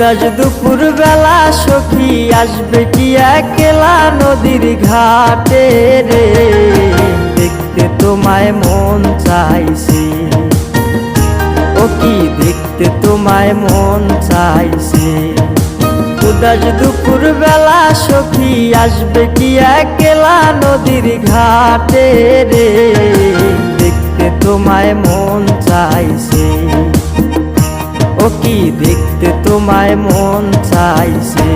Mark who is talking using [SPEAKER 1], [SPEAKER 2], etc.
[SPEAKER 1] উদাস দুপুর বেলা সখী আসবে কি একলা নদীর ঘাটে রে, দেখতে তোমায় মন চাইছে, ও কি দেখতে তোমায় মন চাইছে। উদাস দুপুর বেলা সখী আসবে কি একলা নদীর ঘাটে রে, দেখতে তোমায় মন চাইছে, ও কি দেখতে তোমায় মন চাইছে।